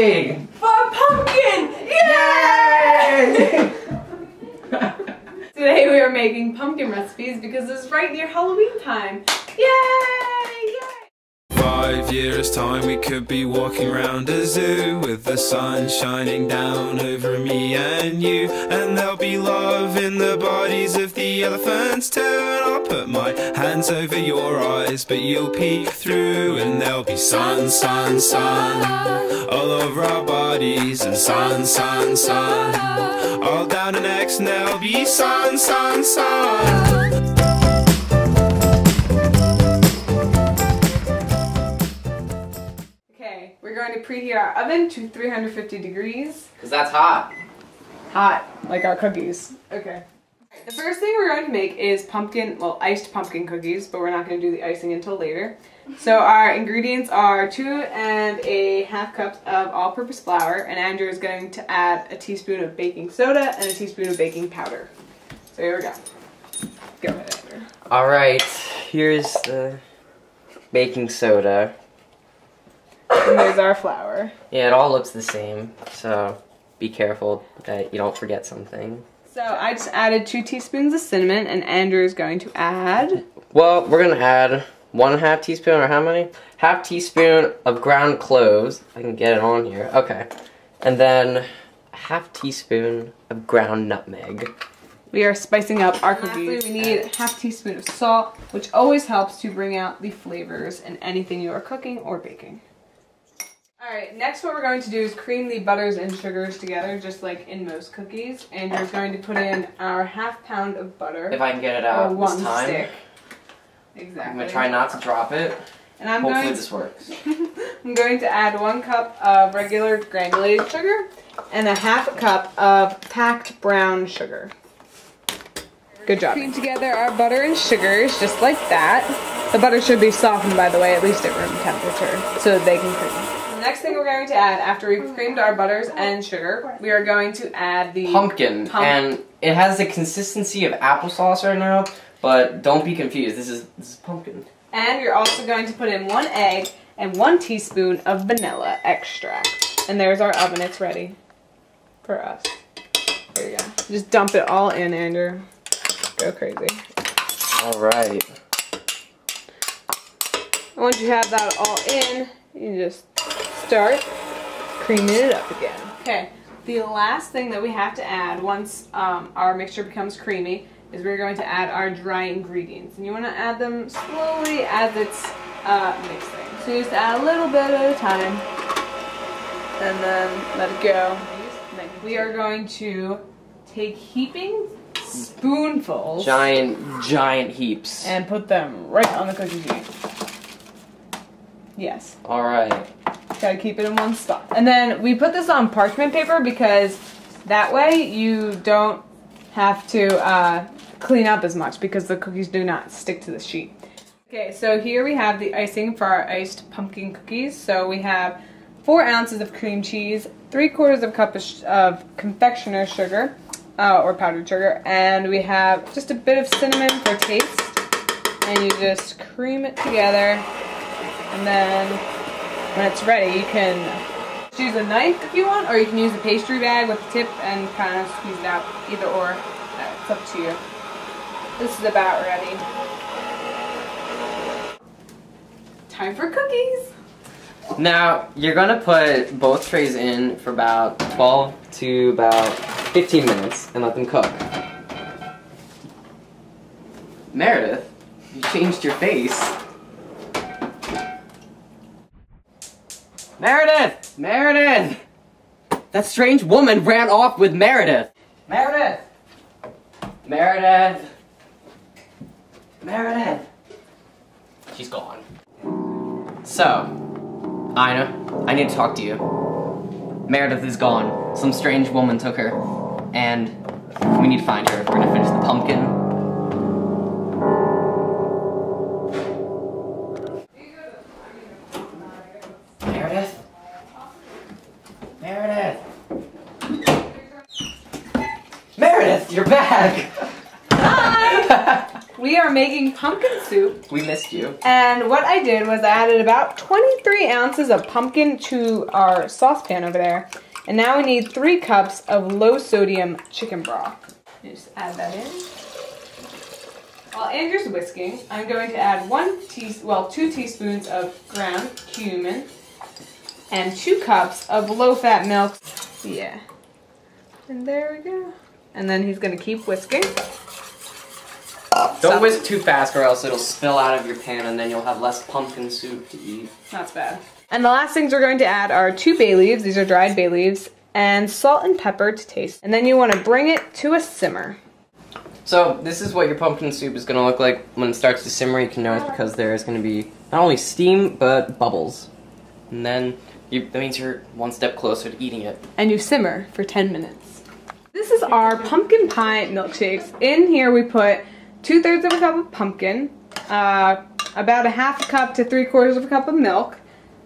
recipe! For pumpkin! Yay! Today we are making pumpkin recipes because it's right near Halloween time. Yay! Yay! 5 years time we could be walking around a zoo with the sun shining down over me and you, and there'll be love in the bodies of the elephants too, and I'll put my hands over your eyes but you'll peek through, and there'll be sun, sun, sun all over our bodies, and sun, sun, sun all down the necks, and there'll be sun, sun, sun. We're going to preheat our oven to 350 degrees. Because that's hot. Hot, like our cookies. Okay. The first thing we're going to make is iced pumpkin cookies, but we're not going to do the icing until later. So our ingredients are 2½ cups of all-purpose flour, and Andrew is going to add a teaspoon of baking soda and a teaspoon of baking powder. So here we go. Go ahead, Andrew. Alright, here's the baking soda. And there's our flour. Yeah, it all looks the same, so be careful that you don't forget something. So I just added 2 teaspoons of cinnamon, and Andrew is going to add... Well, we're going to add 1½ teaspoon, or how many? ½ teaspoon of ground cloves. I can get it on here. Okay. And then ½ teaspoon of ground nutmeg. We are spicing up our cookies. Lastly, we need ½ teaspoon of salt, which always helps to bring out the flavors in anything you are cooking or baking. Alright, next what we're going to do is cream the butters and sugars together, just like in most cookies. And we're going to put in our ½ pound of butter. If I can get it out this time. Stick. Exactly. I'm going to try not to drop it. And hopefully this works. I'm going to add 1 cup of regular granulated sugar and a ½ cup of packed brown sugar. Good job. Cream together our butter and sugars just like that. The butter should be softened, by the way, at least at room temperature, so that they can cream. The next thing we're going to add after we've creamed our butters and sugar, we are going to add the pumpkin. And it has the consistency of applesauce right now, but don't be confused. This is pumpkin. And you're also going to put in 1 egg and 1 teaspoon of vanilla extract. And there's our oven. It's ready for us. There you go. Just dump it all in, Andrew. Go crazy. All right. Once you have that all in, you just start creaming it up again. Okay, the last thing that we have to add once our mixture becomes creamy is we're going to add our dry ingredients. And you want to add them slowly as it's mixing. So you just add a little bit at a time and then let it go. We are going to take heaping spoonfuls. Giant heaps. And put them right on the cookie sheet. Yes. Alright. Gotta keep it in one spot. And then we put this on parchment paper because that way you don't have to clean up as much because the cookies do not stick to the sheet. Okay, so here we have the icing for our iced pumpkin cookies. So we have 4 ounces of cream cheese, 3/4 cup of confectioner sugar, or powdered sugar, and we have just a bit of cinnamon for taste. And you just cream it together. And then when it's ready, you can use a knife if you want, or you can use a pastry bag with the tip and kind of squeeze it out. Either or. It's up to you. This is about ready. Time for cookies! Now, you're going to put both trays in for about 12 to about 15 minutes and let them cook. Meredith, you changed your face. Meredith! Meredith! That strange woman ran off with Meredith! Meredith! Meredith! Meredith! She's gone. So, Ina, I need to talk to you. Meredith is gone. Some strange woman took her. And we need to find her. We're gonna finish the pumpkin. Meredith? Meredith? Meredith, you're back! Hi! we are making pumpkin soup. We missed you. And what I did was I added about 23 ounces of pumpkin to our saucepan over there. And now we need 3 cups of low sodium chicken broth. You just add that in. While Andrew's whisking, I'm going to add 2 teaspoons of ground cumin and 2 cups of low-fat milk. Yeah. And there we go. And then he's going to keep whisking. Don't whisk too fast or else it'll spill out of your pan and then you'll have less pumpkin soup to eat. That's bad. And the last things we're going to add are 2 bay leaves, these are dried bay leaves, and salt and pepper to taste. And then you want to bring it to a simmer. So this is what your pumpkin soup is going to look like when it starts to simmer. You can know it's because there is going to be not only steam, but bubbles. And then that means you're one step closer to eating it. And you simmer for 10 minutes. This is our pumpkin pie milkshakes. In here we put 2/3 of a cup of pumpkin, about a half a cup to 3/4 of a cup of milk,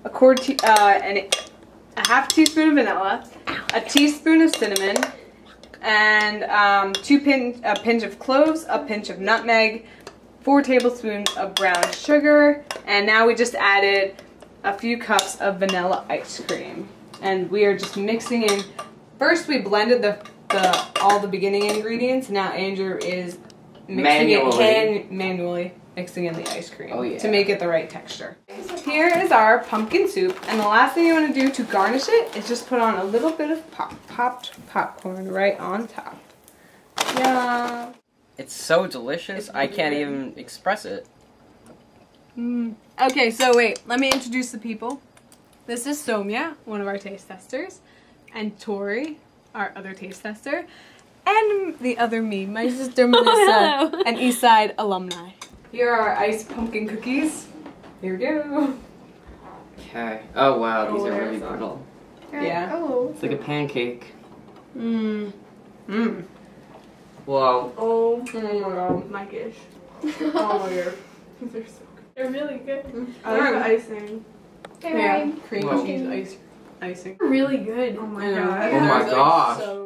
and a half teaspoon of vanilla, a teaspoon of cinnamon, and a pinch of cloves, a pinch of nutmeg, 4 tablespoons of brown sugar, and now we just added a few cups of vanilla ice cream. And we are just mixing in. First we blended all the beginning ingredients. Now Andrew is manually mixing in the ice cream to make it the right texture. Here is our pumpkin soup, and the last thing you want to do to garnish it is just put on a little bit of popped popcorn right on top. Yeah. It's so delicious, I can't even express it. Okay, so wait, let me introduce the people. This is Somya, one of our taste testers, and Tori, our other taste tester, and the other me, my sister Melissa, an Eastside alumni. Here are our iced pumpkin cookies. Here we go. Okay. Oh wow, these are really brittle. Yeah. Oh. It's like a pancake. Mmm. Wow. Oh my god. my gosh. Oh my god. They're so good. They're really good. I They're- like the icing. Yeah. Cream Wow. cheese icing. Really good. Oh my god. Oh my gosh. So